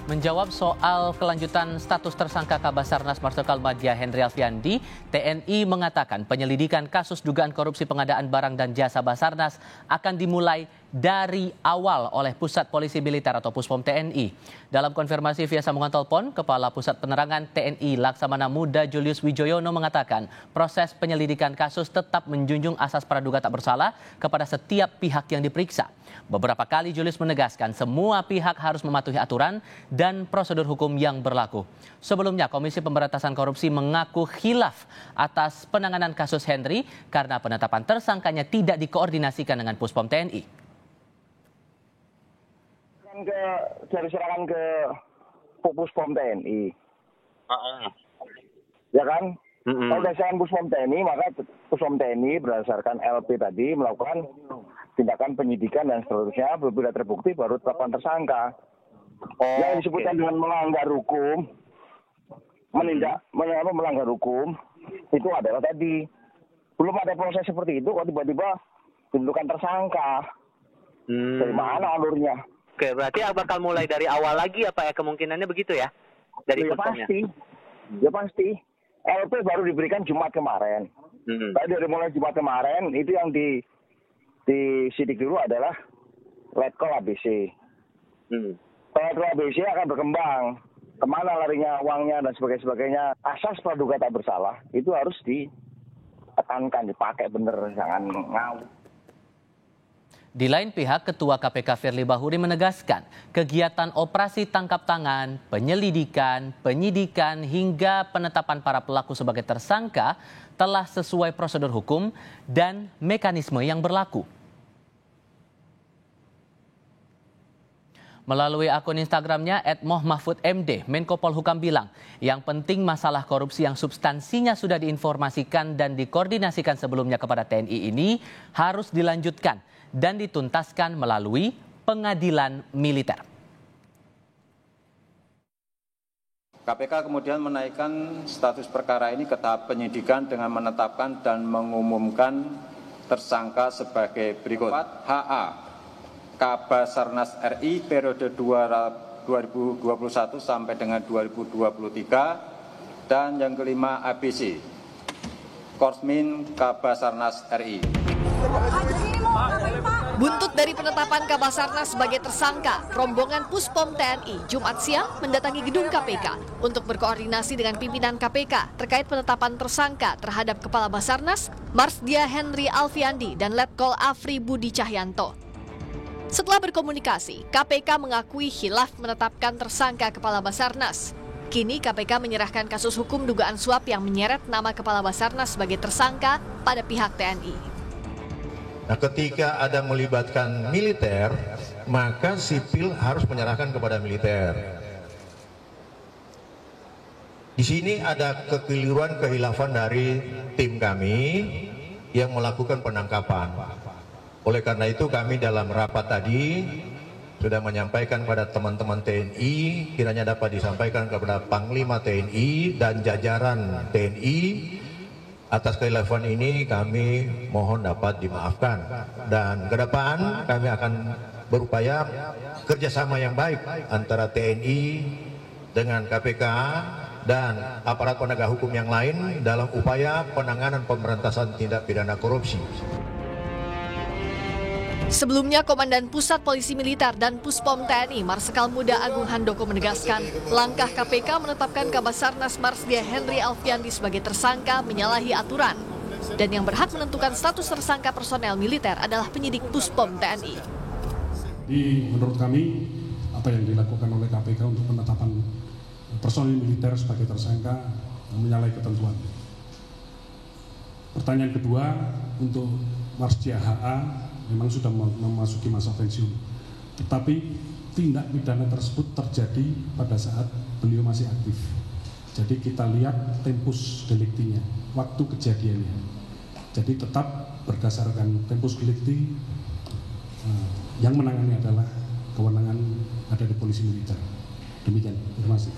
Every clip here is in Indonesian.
Menjawab soal kelanjutan status tersangka Kabasarnas Marsikal Madya Henry Alfiandi, TNI mengatakan penyelidikan kasus dugaan korupsi pengadaan barang dan jasa Basarnas akan dimulai dari awal oleh Pusat Polisi Militer atau Puspom TNI. Dalam konfirmasi via sambungan telepon, Kepala Pusat Penerangan TNI Laksamana Muda Julius Wijoyono mengatakan proses penyelidikan kasus tetap menjunjung asas praduga tak bersalah kepada setiap pihak yang diperiksa. Beberapa kali Julius menegaskan semua pihak harus mematuhi aturan dan prosedur hukum yang berlaku. Sebelumnya, Komisi Pemberantasan Korupsi mengaku khilaf atas penanganan kasus Henry karena penetapan tersangkanya tidak dikoordinasikan dengan Puspom TNI. Dari serangan ke Puspom TNI, ya kan? Kalau berdasarkan Puspom TNI, maka Puspom TNI berdasarkan LP tadi melakukan tindakan penyidikan dan seterusnya, bila terbukti baru tetapkan tersangka. Yang disebutkan dengan melanggar hukum, melanggar hukum, itu adalah tadi belum ada proses seperti itu, kok tiba-tiba tentukan tersangka. Dari mana alurnya? Oke, berarti bakal mulai dari awal lagi apa ya, kemungkinannya begitu ya? Dari Puspomnya? Ya pasti. LP baru diberikan Jumat kemarin. Tadi dari mulai Jumat kemarin, itu yang disidik dulu adalah Letkol ABC. Letkol ABC akan berkembang. Kemana larinya uangnya dan sebagainya. Asas praduga tak bersalah, itu harus ditekankan, dipakai bener, jangan ngawur. Di lain pihak, Ketua KPK Firly Bahuri menegaskan kegiatan operasi tangkap tangan, penyelidikan, penyidikan hingga penetapan para pelaku sebagai tersangka telah sesuai prosedur hukum dan mekanisme yang berlaku. Melalui akun Instagramnya @mohmahfudmd, Menko Polhukam bilang, yang penting masalah korupsi yang substansinya sudah diinformasikan dan dikoordinasikan sebelumnya kepada TNI ini harus dilanjutkan dan dituntaskan melalui pengadilan militer. KPK kemudian menaikkan status perkara ini ke tahap penyidikan dengan menetapkan dan mengumumkan tersangka sebagai berikut. HA, Kabasarnas RI periode 2021 sampai dengan 2023, dan yang kelima ABC, Korsmin Kabasarnas RI. Buntut dari penetapan Kabasarnas sebagai tersangka, rombongan Puspom TNI Jumat siang mendatangi gedung KPK untuk berkoordinasi dengan pimpinan KPK terkait penetapan tersangka terhadap Kepala Basarnas Marsdia Henry Alfiandi dan Letkol Afri Budi Cahyanto. Setelah berkomunikasi, KPK mengakui khilaf menetapkan tersangka Kepala Basarnas. Kini KPK menyerahkan kasus hukum dugaan suap yang menyeret nama Kepala Basarnas sebagai tersangka pada pihak TNI. Nah, ketika ada melibatkan militer, maka sipil harus menyerahkan kepada militer. Di sini ada kekeliruan, kehilafan dari tim kami yang melakukan penangkapan. Oleh karena itu kami dalam rapat tadi sudah menyampaikan kepada teman-teman TNI, kiranya dapat disampaikan kepada Panglima TNI dan jajaran TNI. Atas kehilafan ini kami mohon dapat dimaafkan, dan ke depan kami akan berupaya kerjasama yang baik antara TNI dengan KPK dan aparat penegak hukum yang lain dalam upaya penanganan pemberantasan tindak pidana korupsi. Sebelumnya, Komandan Pusat Polisi Militer dan Puspom TNI Marsikal Muda Agung Handoko menegaskan langkah KPK menetapkan Kabasarnas Marsdia Henry Alfiandi sebagai tersangka menyalahi aturan. Dan yang berhak menentukan status tersangka personel militer adalah penyidik Puspom TNI. Menurut kami, apa yang dilakukan oleh KPK untuk penetapan personel militer sebagai tersangka menyalahi ketentuan. Pertanyaan kedua, untuk Marsdia HA memang sudah memasuki masa pensiun, tetapi tindak pidana tersebut terjadi pada saat beliau masih aktif. Jadi kita lihat tempus deliktinya, waktu kejadiannya. Jadi tetap berdasarkan tempus delikti, yang menangani adalah kewenangan ada di polisi militer. Demikian, terima kasih.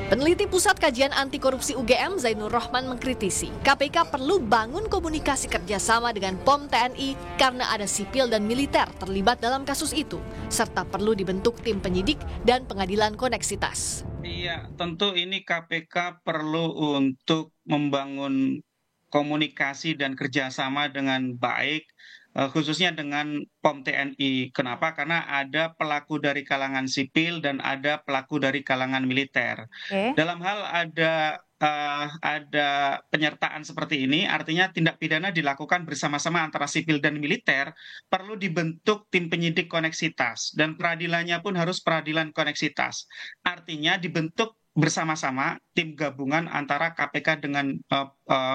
Peneliti Pusat Kajian Anti Korupsi UGM Zainur Rohman mengkritisi KPK perlu bangun komunikasi kerjasama dengan POM TNI karena ada sipil dan militer terlibat dalam kasus itu, serta perlu dibentuk tim penyidik dan pengadilan koneksitas. Iya, tentu ini KPK perlu untuk membangun komunikasi dan kerjasama dengan baik, khususnya dengan POM TNI. Kenapa? Karena ada pelaku dari kalangan sipil dan ada pelaku dari kalangan militer. Dalam hal ada penyertaan seperti ini, artinya tindak pidana dilakukan bersama-sama antara sipil dan militer, perlu dibentuk tim penyidik koneksitas, dan peradilannya pun harus peradilan koneksitas. Artinya dibentuk bersama-sama tim gabungan antara KPK dengan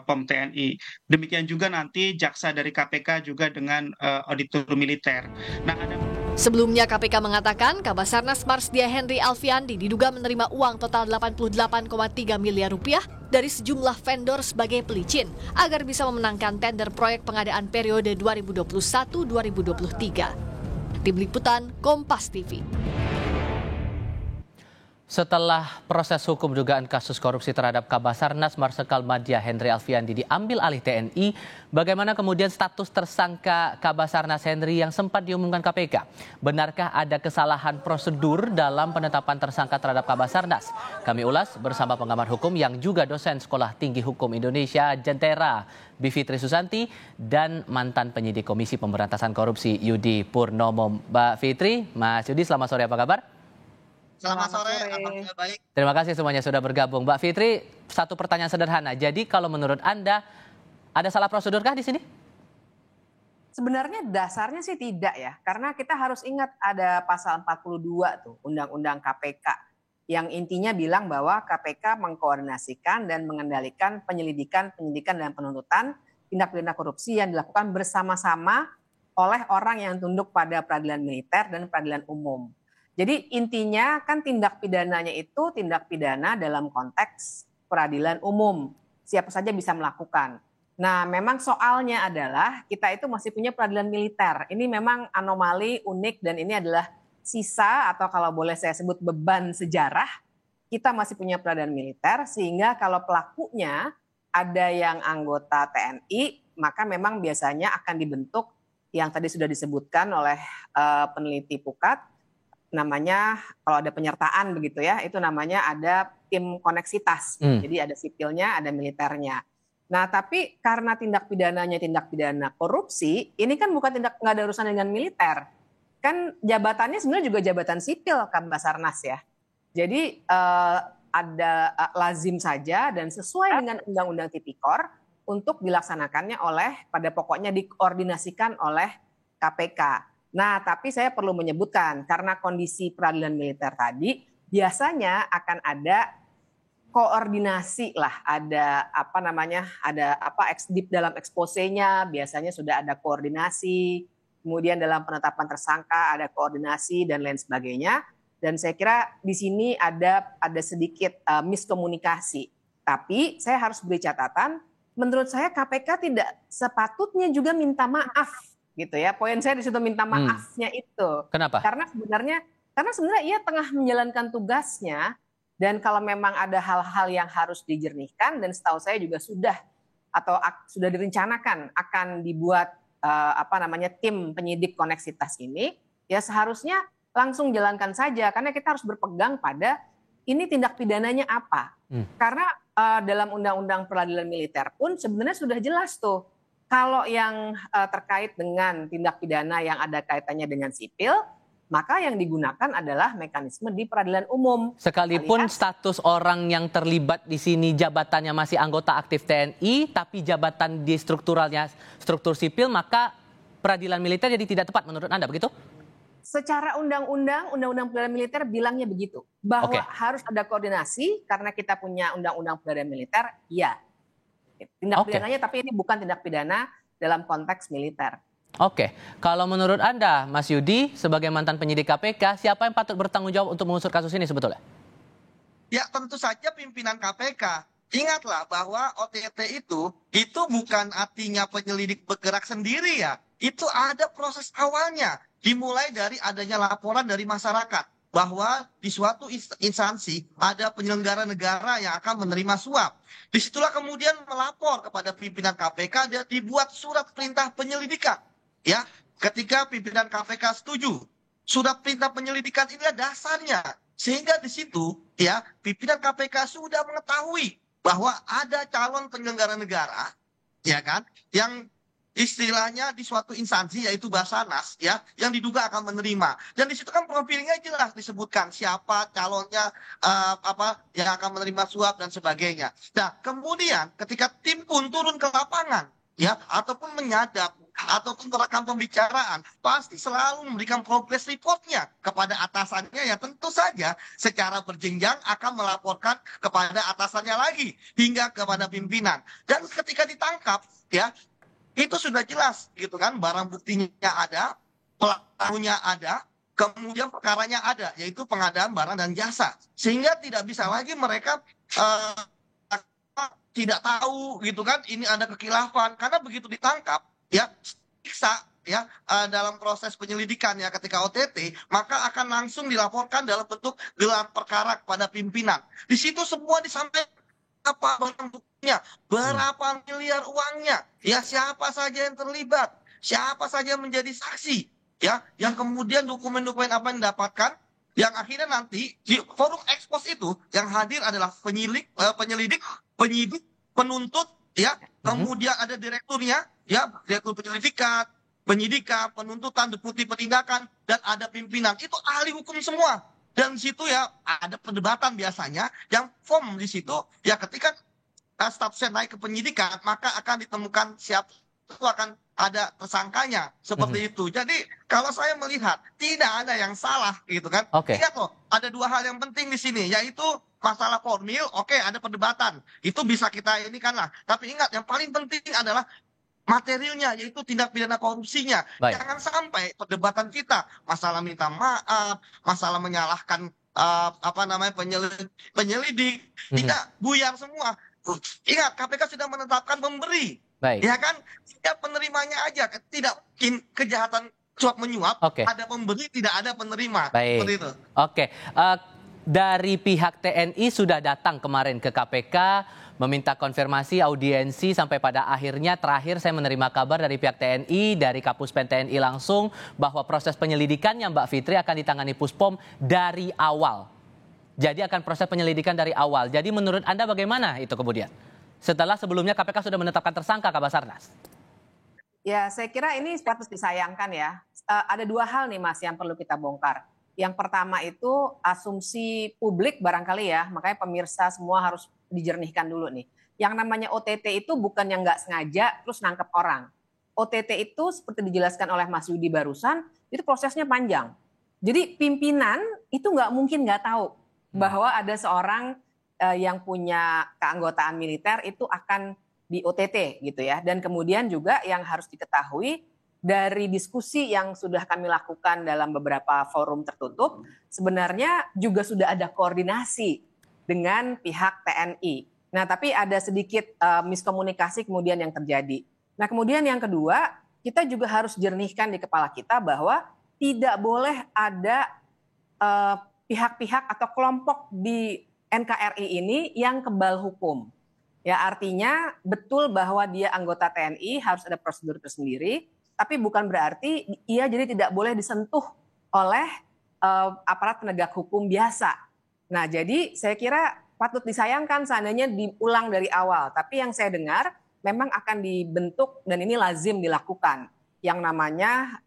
POM TNI. Demikian juga nanti jaksa dari KPK juga dengan auditor militer. Sebelumnya KPK mengatakan Kabasarnas Marsdia Henry Alfiandi diduga menerima uang total 88,3 miliar rupiah dari sejumlah vendor sebagai pelicin agar bisa memenangkan tender proyek pengadaan periode 2021-2023. Tim Liputan Kompas TV. Setelah proses hukum dugaan kasus korupsi terhadap Kabasarnas Marsikal Madya Henry Alfiandi diambil alih TNI, bagaimana kemudian status tersangka Kabasarnas Henry yang sempat diumumkan KPK? Benarkah ada kesalahan prosedur dalam penetapan tersangka terhadap Kabasarnas? Kami ulas bersama pengamat hukum yang juga dosen Sekolah Tinggi Hukum Indonesia Jentera, Bivitri Susanti, dan mantan penyidik Komisi Pemberantasan Korupsi Yudi Purnomo. Mbak Fitri, Mas Yudi, selamat sore, apa kabar? Selamat sore, alhamdulillah baik. Terima kasih semuanya sudah bergabung. Mbak Fitri, satu pertanyaan sederhana. Jadi kalau menurut Anda, ada salah prosedurkah di sini? Sebenarnya dasarnya sih tidak ya. Karena kita harus ingat ada pasal 42 tuh, Undang-Undang KPK. Yang intinya bilang bahwa KPK mengkoordinasikan dan mengendalikan penyelidikan, penyidikan, dan penuntutan tindak pidana korupsi yang dilakukan bersama-sama oleh orang yang tunduk pada peradilan militer dan peradilan umum. Jadi intinya kan tindak pidananya itu tindak pidana dalam konteks peradilan umum. Siapa saja bisa melakukan. Nah memang soalnya adalah kita itu masih punya peradilan militer. Ini memang anomali, unik, dan ini adalah sisa atau kalau boleh saya sebut beban sejarah. Kita masih punya peradilan militer sehingga kalau pelakunya ada yang anggota TNI, maka memang biasanya akan dibentuk yang tadi sudah disebutkan oleh peneliti Pukat, namanya kalau ada penyertaan begitu ya, itu namanya ada tim koneksitas. Jadi ada sipilnya, ada militernya. Nah tapi karena tindak pidananya tindak pidana korupsi, ini kan bukan nggak ada urusan dengan militer. Kan jabatannya sebenarnya juga jabatan sipil Kabasarnas ya. Jadi ada lazim saja dan sesuai dengan Undang-Undang Tipikor untuk dilaksanakannya pada pokoknya dikoordinasikan oleh KPK. Nah, tapi saya perlu menyebutkan karena kondisi peradilan militer tadi biasanya akan ada koordinasi lah, ada dalam eksposenya biasanya sudah ada koordinasi, kemudian dalam penetapan tersangka ada koordinasi dan lain sebagainya. Dan saya kira di sini ada sedikit miskomunikasi. Tapi saya harus beri catatan, menurut saya KPK tidak sepatutnya juga minta maaf. Gitu ya, poin saya di situ minta maafnya itu. Kenapa? Karena sebenarnya ia tengah menjalankan tugasnya dan kalau memang ada hal-hal yang harus dijernihkan dan setahu saya juga sudah direncanakan akan dibuat tim penyidik koneksitas ini, ya seharusnya langsung jalankan saja karena kita harus berpegang pada ini tindak pidananya apa. Karena dalam Undang-Undang Peradilan Militer pun sebenarnya sudah jelas tuh. Kalau yang terkait dengan tindak pidana yang ada kaitannya dengan sipil, maka yang digunakan adalah mekanisme di peradilan umum. Sekalipun status orang yang terlibat di sini jabatannya masih anggota aktif TNI, tapi jabatan di struktur sipil, maka peradilan militer jadi tidak tepat menurut Anda, begitu? Secara Undang-Undang Peradilan Militer bilangnya begitu. Bahwa harus ada koordinasi karena kita punya Undang-Undang Peradilan Militer, ya. Tindak pidananya, tapi ini bukan tindak pidana dalam konteks militer. Oke, kalau menurut Anda, Mas Yudi, sebagai mantan penyidik KPK, siapa yang patut bertanggung jawab untuk mengusut kasus ini sebetulnya? Ya tentu saja pimpinan KPK. Ingatlah bahwa OTT itu bukan artinya penyelidik bergerak sendiri ya. Itu ada proses awalnya, dimulai dari adanya laporan dari masyarakat. bahwa di suatu instansi ada penyelenggara negara yang akan menerima suap. Disitulah kemudian melapor kepada pimpinan KPK dan dibuat surat perintah penyelidikan. Ya, ketika pimpinan KPK setuju, surat perintah penyelidikan ini adalah dasarnya. Sehingga di situ ya pimpinan KPK sudah mengetahui bahwa ada calon penyelenggara negara, ya kan, yang istilahnya di suatu instansi yaitu Basarnas ya yang diduga akan menerima, dan di situ kan profilnya jelas disebutkan siapa calonnya, apa yang akan menerima suap dan sebagainya. Nah kemudian ketika tim pun turun ke lapangan ya ataupun menyadap ataupun merekam pembicaraan, pasti selalu memberikan progress reportnya kepada atasannya, ya tentu saja secara berjenjang akan melaporkan kepada atasannya lagi hingga kepada pimpinan. Dan ketika ditangkap ya itu sudah jelas gitu kan, barang buktinya ada, pelakunya ada, kemudian perkaranya ada, yaitu pengadaan barang dan jasa. Sehingga tidak bisa lagi mereka tidak tahu gitu kan, ini ada kekilafan, karena begitu ditangkap ya siksa ya dalam proses penyelidikan ya ketika OTT, maka akan langsung dilaporkan dalam bentuk gelar perkara kepada pimpinan. Di situ semua disampaikan apa barang buktinya, berapa miliar uangnya, ya siapa saja yang terlibat, siapa saja menjadi saksi, ya yang kemudian dokumen-dokumen apa yang didapatkan, yang akhirnya nanti di forum ekspos itu yang hadir adalah penyelidik, penyidik, penuntut, ya kemudian ada direkturnya, ya direktur penyelidikan, penyidikan, penuntutan, deputi penindakan, dan ada pimpinan. Itu ahli hukum semua. Dan di situ ya ada perdebatan biasanya yang form di situ ya ketika statusnya naik ke penyidikan maka akan ditemukan siapa itu akan ada tersangkanya seperti itu. Jadi kalau saya melihat tidak ada yang salah gitu kan. Ingat loh, ada dua hal yang penting di sini, yaitu masalah formil. Oke, ada perdebatan itu bisa kita ini kan lah. Tapi ingat yang paling penting adalah materialnya, yaitu tindak pidana korupsinya. Baik. Jangan sampai perdebatan kita masalah minta maaf, masalah menyalahkan penyelidik, tidak buyar semua. Ingat, KPK sudah menetapkan pemberi. Baik. Ya kan, setiap penerimanya aja, tidak mungkin kejahatan suap menyuap, ada pemberi, tidak ada penerima. Baik. Seperti itu. Oke. Dari pihak TNI sudah datang kemarin ke KPK meminta konfirmasi audiensi, sampai pada akhirnya terakhir saya menerima kabar dari pihak TNI, dari Kapuspen TNI langsung bahwa proses penyelidikannya Mbak Fitri akan ditangani Puspom dari awal. Jadi akan proses penyelidikan dari awal. Jadi menurut Anda bagaimana itu kemudian? Setelah sebelumnya KPK sudah menetapkan tersangka Kabasarnas. Ya, saya kira ini patut disayangkan ya. Ada dua hal nih Mas yang perlu kita bongkar. Yang pertama itu asumsi publik barangkali ya, makanya pemirsa semua harus dijernihkan dulu nih. Yang namanya OTT itu bukan yang nggak sengaja terus nangkep orang. OTT itu seperti dijelaskan oleh Mas Yudi barusan, itu prosesnya panjang. Jadi pimpinan itu nggak mungkin nggak tahu bahwa ada seorang yang punya keanggotaan militer itu akan di OTT gitu ya. Dan kemudian juga yang harus diketahui, dari diskusi yang sudah kami lakukan dalam beberapa forum tertutup, sebenarnya juga sudah ada koordinasi dengan pihak TNI. Nah, tapi ada sedikit miskomunikasi kemudian yang terjadi. Nah, kemudian yang kedua, kita juga harus jernihkan di kepala kita bahwa tidak boleh ada pihak-pihak atau kelompok di NKRI ini yang kebal hukum. Ya, artinya betul bahwa dia anggota TNI harus ada prosedur tersendiri, tapi bukan berarti ia jadi tidak boleh disentuh oleh aparat penegak hukum biasa. Nah, jadi saya kira patut disayangkan seandainya diulang dari awal. Tapi yang saya dengar memang akan dibentuk dan ini lazim dilakukan yang namanya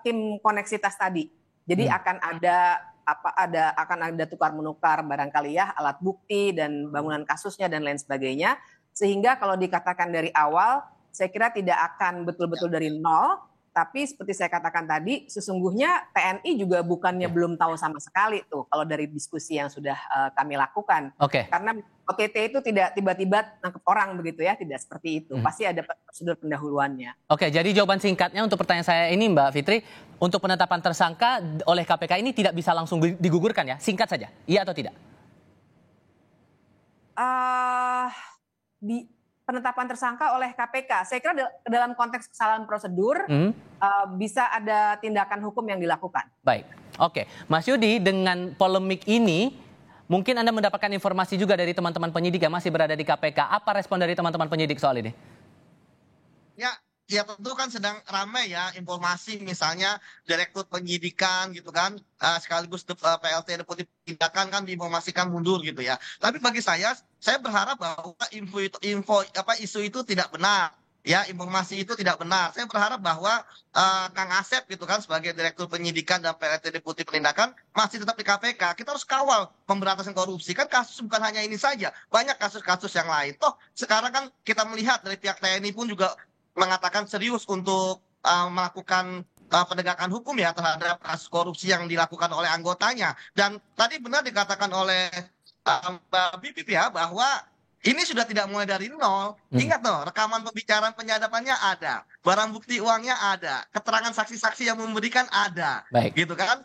tim koneksitas tadi. Jadi akan ada tukar menukar barangkali ya alat bukti dan bangunan kasusnya dan lain sebagainya. Sehingga kalau dikatakan dari awal, saya kira tidak akan betul-betul dari nol, tapi seperti saya katakan tadi, sesungguhnya TNI juga bukannya belum tahu sama sekali tuh kalau dari diskusi yang sudah kami lakukan. Karena OTT itu tidak tiba-tiba nangkep orang begitu ya, tidak seperti itu. Pasti ada prosedur pendahuluannya. Oke, jadi jawaban singkatnya untuk pertanyaan saya ini Mbak Fitri, untuk penetapan tersangka oleh KPK ini tidak bisa langsung digugurkan ya? Singkat saja, iya atau tidak? Penetapan tersangka oleh KPK, saya kira dalam konteks kesalahan prosedur bisa ada tindakan hukum yang dilakukan. Baik. Oke, Mas Yudi, dengan polemik ini, mungkin Anda mendapatkan informasi juga dari teman-teman penyidik yang masih berada di KPK. Apa respon dari teman-teman penyidik soal ini? Ya tentu kan sedang ramai ya informasi misalnya direktur penyidikan gitu kan sekaligus PLT Deputi Penindakan kan diinformasikan mundur gitu ya. Tapi bagi saya berharap bahwa isu itu tidak benar. Ya, informasi itu tidak benar. Saya berharap bahwa Kang Asep gitu kan sebagai Direktur Penyidikan dan PLT Deputi Penindakan masih tetap di KPK. Kita harus kawal pemberantasan korupsi. Kan kasus bukan hanya ini saja, banyak kasus-kasus yang lain. Toh sekarang kan kita melihat dari pihak TNI pun juga mengatakan serius untuk melakukan penegakan hukum ya terhadap kasus korupsi yang dilakukan oleh anggotanya. Dan tadi benar dikatakan oleh Mbak Bipip ya bahwa ini sudah tidak mulai dari nol. Ingat loh, rekaman pembicaraan penyadapannya ada, barang bukti uangnya ada, keterangan saksi-saksi yang memberikan ada, gitu kan?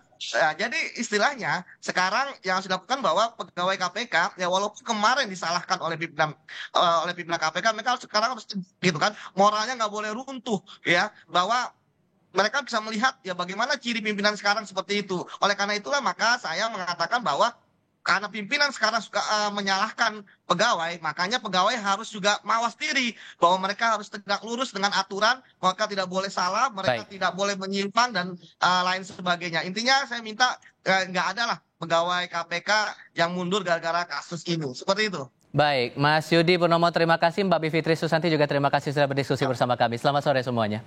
Jadi istilahnya sekarang yang harus dilakukan bahwa pegawai KPK ya walaupun kemarin disalahkan oleh pimpinan KPK, mereka sekarang harus gitu kan, moralnya nggak boleh runtuh ya, bahwa mereka bisa melihat ya bagaimana ciri pimpinan sekarang seperti itu. Oleh karena itulah maka saya mengatakan bahwa karena pimpinan sekarang suka menyalahkan pegawai, makanya pegawai harus juga mawas diri bahwa mereka harus tegak lurus dengan aturan, mereka tidak boleh salah, mereka tidak boleh menyimpang dan lain sebagainya. Intinya saya minta nggak ada lah pegawai KPK yang mundur gara-gara kasus ini, seperti itu. Baik, Mas Yudi Purnomo terima kasih, Mbak Bivitri Susanti juga terima kasih sudah berdiskusi bersama kami. Selamat sore semuanya.